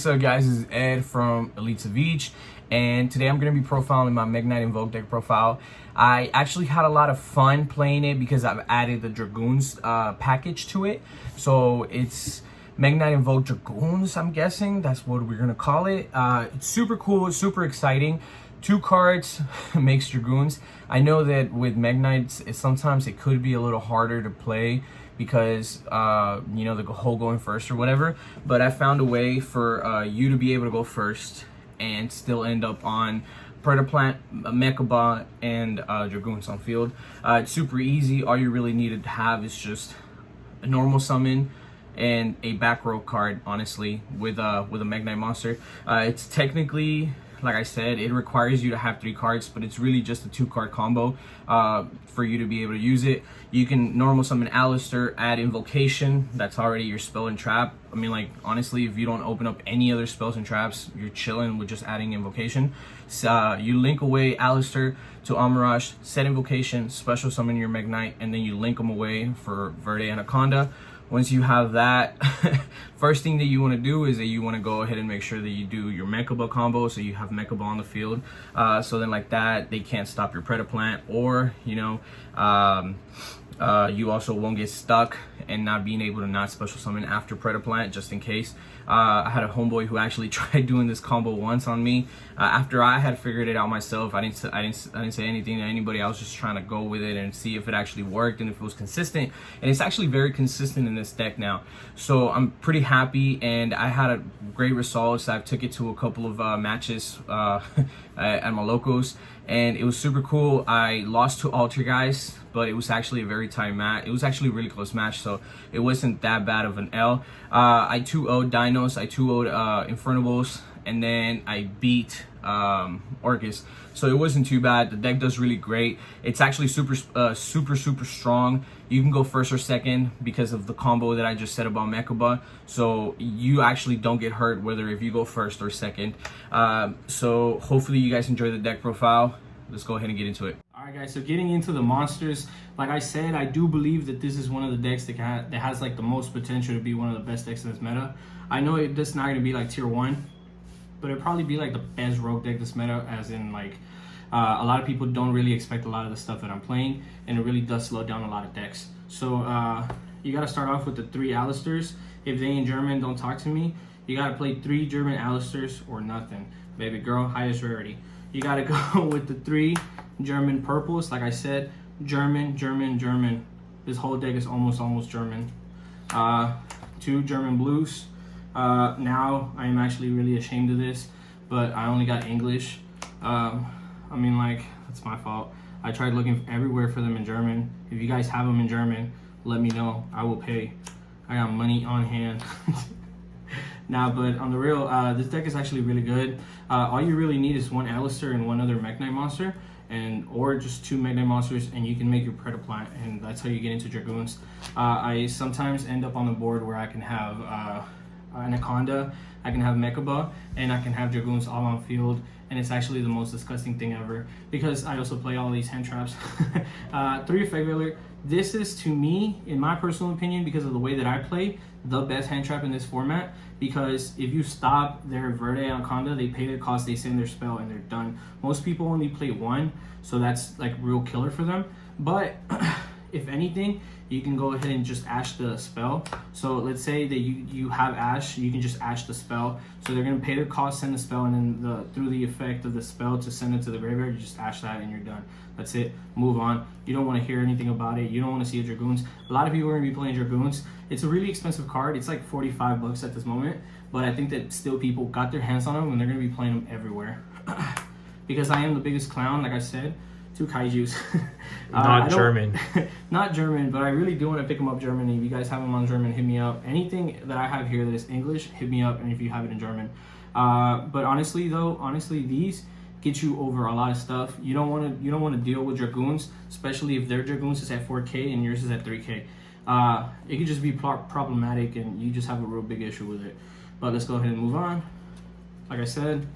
What's up, guys? This is Ed from Elites of Each, and today I'm going to be profiling my Mekk-Knight Invoked deck profile. I actually had a lot of fun playing it because I've added the Dragoons package to it. So it's Mekk-Knight Invoked Dragoons, I'm guessing. That's what we're going to call it. It's super cool, super exciting. 2 cards makes Dragoons. I know that with Mekk-Knights, sometimes it could be a little harder to play because you know, the whole going first or whatever, but I found a way for you to be able to go first and still end up on Predaplant, Mekk-Knight, and Dragoons on field. It's super easy. All you really need to have is just a normal summon and a back row card, honestly, with a Mekk-Knight monster. It's technically, like I said, it requires you to have 3 cards, but it's really just a 2-card combo for you to be able to use it. You can normal summon Alistair, add Invocation. That's already your spell and trap. I mean, like, honestly, if you don't open up any other spells and traps, you're chilling with just adding Invocation. So, you link away Alistair to Amaraj, set Invocation, special summon your Mekk-Knight, and then you link them away for Verde Anaconda. Once you have that, first thing that you want to do is that you want to go ahead and make sure that you do your Mekk-Knight combo, so you have Mekk-Knight on the field. So then like that, they can't stop your Predaplant, or, you know, you also won't get stuck and not being able to not special summon after Predaplant, just in case. I had a homeboy who actually tried doing this combo once on me. After I had figured it out myself, I didn't say anything to anybody. I was just trying to go with it and see if it actually worked and if it was consistent. And it's actually very consistent in this deck now. So I'm pretty happy, and I had a great results. I took it to a couple of matches at my locals, and it was super cool. I lost to Alter Guys, but it was actually a very tight match. It was actually a really close match, so it wasn't that bad of an L. I 2-0'd Dinos, I 2-0'd Infernobles, and then I beat Orcus. So it wasn't too bad. The deck does really great. It's actually super strong. You can go first or second because of the combo that I just said about Mekk-Knight. So you actually don't get hurt whether if you go first or second. So hopefully you guys enjoy the deck profile. Let's go ahead and get into it. Alright guys, so getting into the monsters, like I said, I do believe that this is one of the decks that has like the most potential to be one of the best decks in this meta. I know it's not going to be like tier 1, but it'd probably be like the best rogue deck this meta, as in like a lot of people don't really expect a lot of the stuff that I'm playing, and it really does slow down a lot of decks. So you got to start off with the 3 Alistairs. If they ain't German, don't talk to me. You got to play 3 German Alistairs or nothing. Baby girl, highest rarity. You got to go with the 3 German purples. Like I said, German. This whole deck is almost German. 2 German blues. Now I am actually really ashamed of this, but I only got English. I mean, like, that's my fault. I tried looking everywhere for them in German. If you guys have them in German, let me know. I will pay. I got money on hand. Nah, but on the real, this deck is actually really good. All you really need is 1 Alistair and 1 other Mekk-Knight monster, or just 2 Mekk-Knight monsters, and you can make your Predaplant, and that's how you get into Dragoons. I sometimes end up on the board where I can have Anaconda, I can have Mekk-Knight, and I can have Dragoons all on field, and it's actually the most disgusting thing ever because I also play all these hand traps. 3 Effect Veiler. This is, to me, in my personal opinion, because of the way that I play, the best hand trap in this format, because if you stop their Verde Anaconda, they pay their cost, they send their spell, and they're done. Most people only play 1, so that's like real killer for them. But if anything, you can go ahead and just ash the spell. So let's say that you have ash, you can just ash the spell. So they're gonna pay their cost, send the spell, and then through the effect of the spell to send it to the graveyard, you just ash that and you're done. That's it. Move on. You don't want to hear anything about it. You don't want to see a Dragoons. A lot of people are gonna be playing Dragoons. It's a really expensive card. It's like 45 bucks at this moment, but I think that still people got their hands on them and they're gonna be playing them everywhere. Because I am the biggest clown, like I said. 2 kaijus. Not German. Not German, but I really do want to pick them up German. If you guys have them on German, hit me up. Anything that I have here that is English, hit me up, and if you have it in German. But honestly, these get you over a lot of stuff. You don't want to deal with Dragoons, especially if their Dragoons is at 4K and yours is at 3K. It could just be problematic, and you just have a real big issue with it. But let's go ahead and move on. Like I said,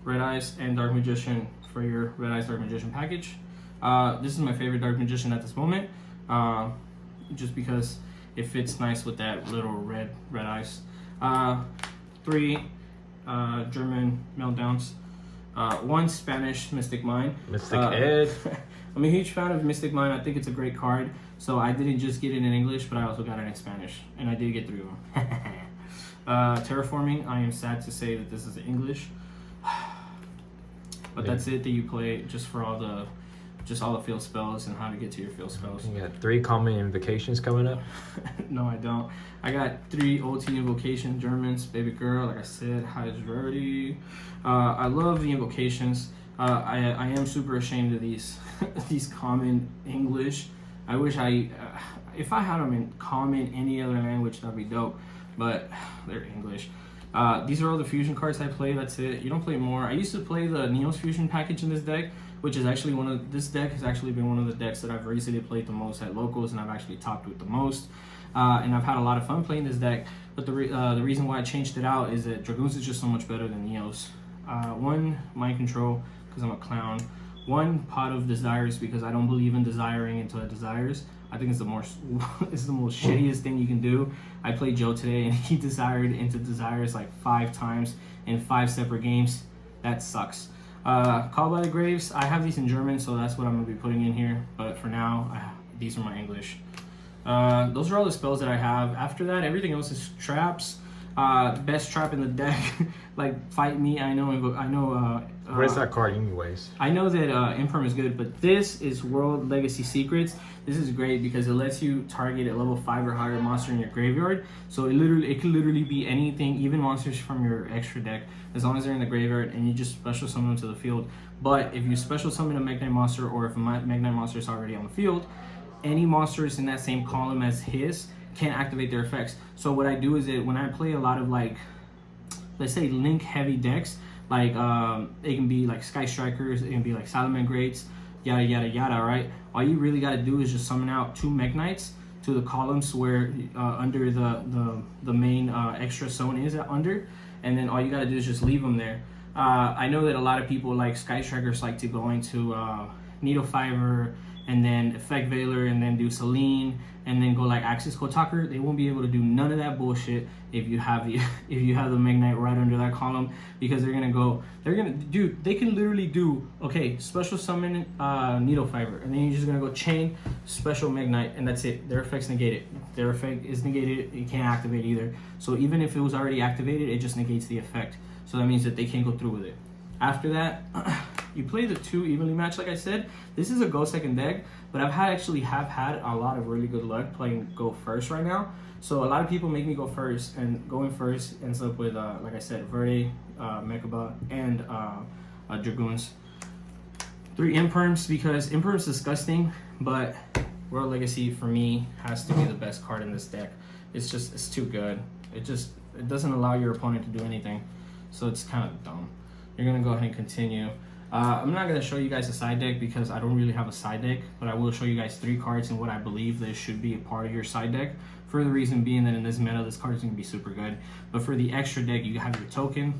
Red Eyes and Dark Magician for your Red Eyes Dark Magician package. This is my favorite Dark Magician at this moment, just because it fits nice with that little red eyes. 3 German meltdowns, 1 Spanish Mystic Mine. Mystic Ed. I'm a huge fan of Mystic Mine. I think it's a great card. So I didn't just get it in English, but I also got it in Spanish, and I did get 3 of them. Terraforming. I am sad to say that this is English, but that's it that you play just for all the field spells and how to get to your field spells. You got 3 common invocations coming up. No, I don't. I got 3 OT invocation Germans, baby girl. Like I said, highest rarity. I love the invocations. I am super ashamed of these these common English. I wish if I had them in common any other language, that'd be dope. But they're English. These are all the fusion cards I play. That's it. You don't play more. I used to play the Neos fusion package in this deck, which is actually this deck has actually been one of the decks that I've recently played the most at locals, and I've actually topped with the most. And I've had a lot of fun playing this deck. But the reason why I changed it out is that Dragoons is just so much better than Neos. 1 Mind Control because I'm a clown. 1 Pot of Desires because I don't believe in desiring into desires. I think it's the most shittiest thing you can do. I played Joe today and he desired into desires like 5 times in 5 separate games. That sucks. Call by the Graves. I have these in German, so that's what I'm gonna be putting in here. But for now, these are my English. Those are all the spells that I have. After that, everything else is traps. Best trap in the deck, like Fight Me. I know. Where's that card anyways? I know that Imperm is good, but this is World Legacy Secrets. This is great because it lets you target a level 5 or higher monster in your graveyard. So it could literally be anything, even monsters from your extra deck, as long as they're in the graveyard and you just special summon them to the field. But if you special summon a Mekk-Knight monster, or if a Mekk-Knight monster is already on the field, any monsters in that same column as his can't activate their effects. So what I do is that when I play a lot of, like, let's say link heavy decks, like it can be like Sky Strikers, it can be like Salaman Greats, yada yada yada, right? All you really got to do is just summon out 2 Mekk-Knights to the columns where under the main extra zone is under, and then all you got to do is just leave them there. I know that a lot of people like Sky Strikers like to go into Needle Fiber and then Effect Veiler and then do Celine and then go like Axis Kotaker. They won't be able to do none of that bullshit if you have the Mekk-Knight right under that column, because they can literally do, okay, special summon Needle Fiber, and then you're just gonna go chain special Mekk-Knight, and that's it. Their effect's negated. Their effect is negated. You can't activate either. So even if it was already activated, it just negates the effect. So that means that they can't go through with it. After that, you play the 2 evenly matched. Like I said, this is a go second deck, but I've had a lot of really good luck playing go first right now. So a lot of people make me go first, and going first ends up with, like I said, Verde, Mekaba, and Dragoons. 3 Imperms because Imperm's disgusting, but World Legacy for me has to be the best card in this deck. It's too good. It doesn't allow your opponent to do anything, so it's kind of dumb. You're gonna go ahead and continue. I'm not gonna show you guys a side deck because I don't really have a side deck, but I will show you guys 3 cards and what I believe that should be a part of your side deck. For the reason being that in this meta, this card is gonna be super good. But for the extra deck, you have your token.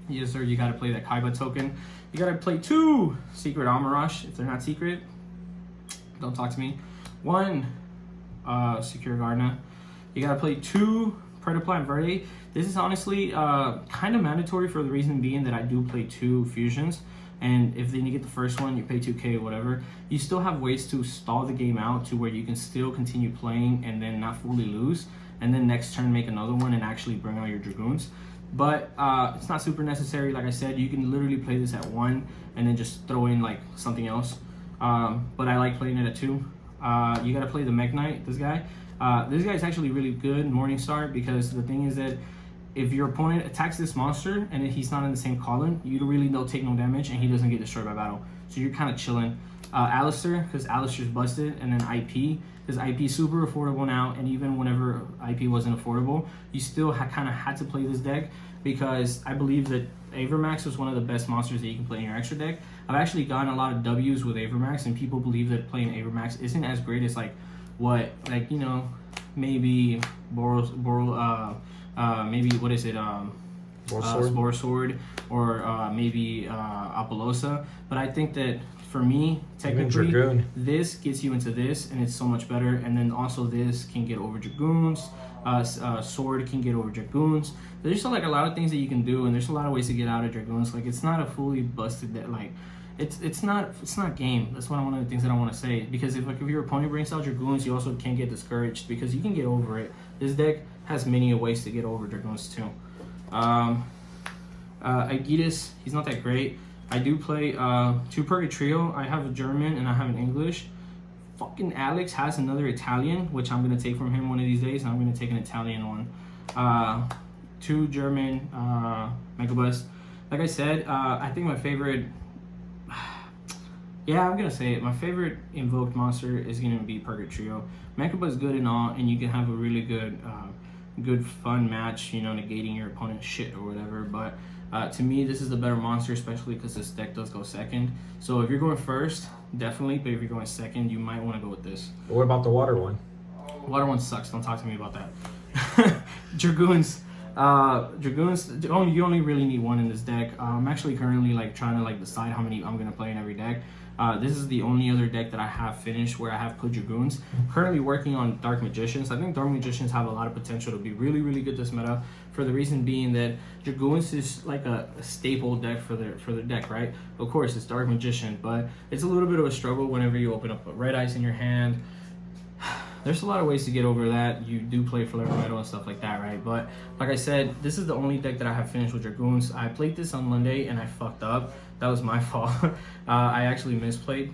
Yes, sir. You gotta play that Kaiba token. You gotta play 2 Secret Amarash. If they're not secret, don't talk to me. 1 Secure Gardener. You gotta play 2 Predaplant Verde. This is honestly kind of mandatory for the reason being that I do play 2 fusions, and if then you get the first one, you pay 2k or whatever. You still have ways to stall the game out to where you can still continue playing and then not fully lose, and then next turn make another one and actually bring out your Dragoons. But it's not super necessary. Like I said, you can literally play this at 1 and then just throw in like something else. But I like playing it at 2. You gotta play the Mekk-Knight, this guy. This guy is actually really good, Morningstar, because the thing is that if your opponent attacks this monster and he's not in the same column, you really don't take no damage and he doesn't get destroyed by battle. So you're kind of chilling. Alistair, because Alistair's busted, and then IP, because IP is super affordable now, and even whenever IP wasn't affordable, you still kind of had to play this deck, because I believe that Avermax was one of the best monsters that you can play in your extra deck. I've actually gotten a lot of W's with Avermax, and people believe that playing Avermax isn't as great as maybe maybe what is it? Spore Sword, or maybe Apollosa. But I think that for me, technically, Dragoon. this gets you into this, and it's so much better. And then also this can get over Dragoons. Sword can get over Dragoons. There's like a lot of things that you can do, and there's a lot of ways to get out of Dragoons. Like, it's not a fully busted deck. Like, it's not game. That's one of the things that I want to say, because if your opponent brings out Dragoons, you also can't get discouraged because you can get over it. This deck has many ways to get over Dragoons too. Aegitus, he's not that great. I do play 2 Trio. I have a German and I have an English. Fucking Alex has another Italian, which I'm gonna take from him one of these days, and I'm gonna take an Italian one. 2 German Mekk-Knight. Like I said, I think my favorite, yeah, I'm gonna say it. My favorite invoked monster is gonna be Trio. Mekk-Knight is good and all, and you can have a really good, fun match, you know, negating your opponent's shit or whatever. But to me, this is the better monster, especially because this deck does go second. So if you're going first, definitely. But if you're going second, you might want to go with this. What about the water one? Water one sucks. Don't talk to me about that. Dragoons. Dragoons. You only really need one in this deck. I'm actually currently like trying to like decide how many I'm gonna play in every deck. This is the only other deck that I have finished where I have put Dragoons. Currently working on Dark Magicians. I think Dark Magicians have a lot of potential to be really, really good this meta, for the reason being that Dragoons is like a staple deck for their deck, right? Of course, it's Dark Magician, but it's a little bit of a struggle whenever you open up a Red Ice in your hand. There's a lot of ways to get over that. You do play Flare Metal and stuff like that, right? But like I said, this is the only deck that I have finished with Dragoons. I played this on Monday and I fucked up. That was my fault. I actually misplayed.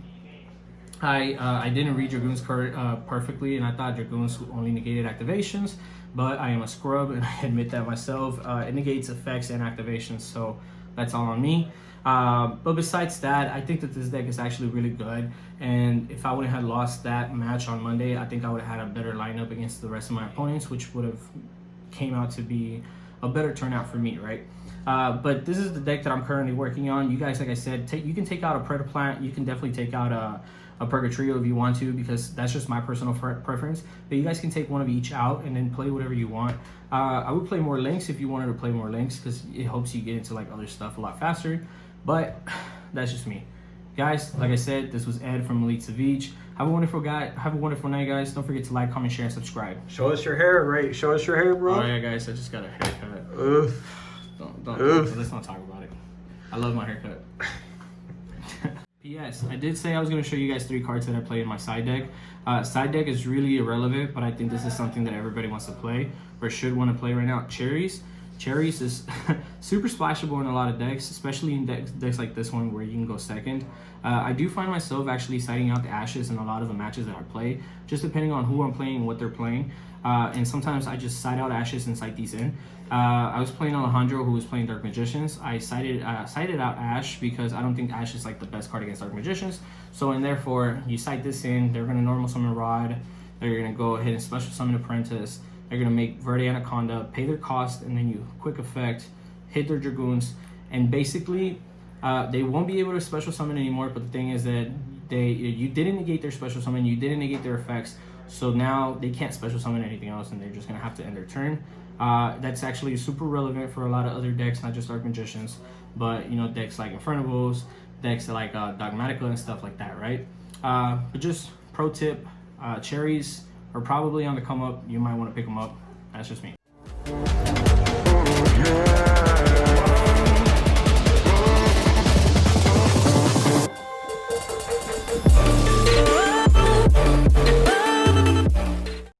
I didn't read Dragoons perfectly, and I thought Dragoons only negated activations, but I am a scrub and I admit that myself. It negates effects and activations, so that's all on me. But besides that, I think that this deck is actually really good, and if I wouldn't have lost that match on Monday, I think I would have had a better lineup against the rest of my opponents, which would have came out to be a better turnout for me, right? But this is the deck that I'm currently working on. You guys, like I said, you can take out a Predaplant, you can definitely take out a Purgatrio if you want to, because that's just my personal preference. But you guys can take one of each out and then play whatever you want. I would play more links if you wanted to play more links, because it helps you get into like other stuff a lot faster. But that's just me. Guys, like I said, this was Ed from Elite Savage. Have a wonderful night, guys. Don't forget to like, comment, share, and subscribe. Show us your hair, right? Show us your hair, bro. Oh yeah, guys, I just got a haircut. Let's not talk about it. I love my haircut. P.S. I did say I was going to show you guys 3 cards that I play in my side deck. Side deck is really irrelevant, but I think this is something that everybody wants to play or should want to play right now. Cherries. Cherries is super splashable in a lot of decks, especially in decks like this one where you can go second. I do find myself actually siding out the Ashes in a lot of the matches that I play, just depending on who I'm playing and what they're playing. And sometimes I just side out Ashes and side these in. I was playing Alejandro, who was playing Dark Magicians. I sided out Ash because I don't think Ash is like the best card against Dark Magicians. So, and therefore, you side this in, they're going to normal summon Rod, they're going to go ahead and special summon Apprentice, they're going to make Verde Anaconda, pay their cost, and then you quick effect, hit their Dragoons, and basically, they won't be able to special summon anymore, but the thing is that you didn't negate their special summon, you didn't negate their effects, so now they can't special summon anything else, and they're just going to have to end their turn. That's actually super relevant for a lot of other decks, not just Dark Magicians, but you know, decks like Infernobles, decks like Dogmatica and stuff like that, right? But just pro tip, cherries are probably on the come up. You might want to pick them up. That's just me.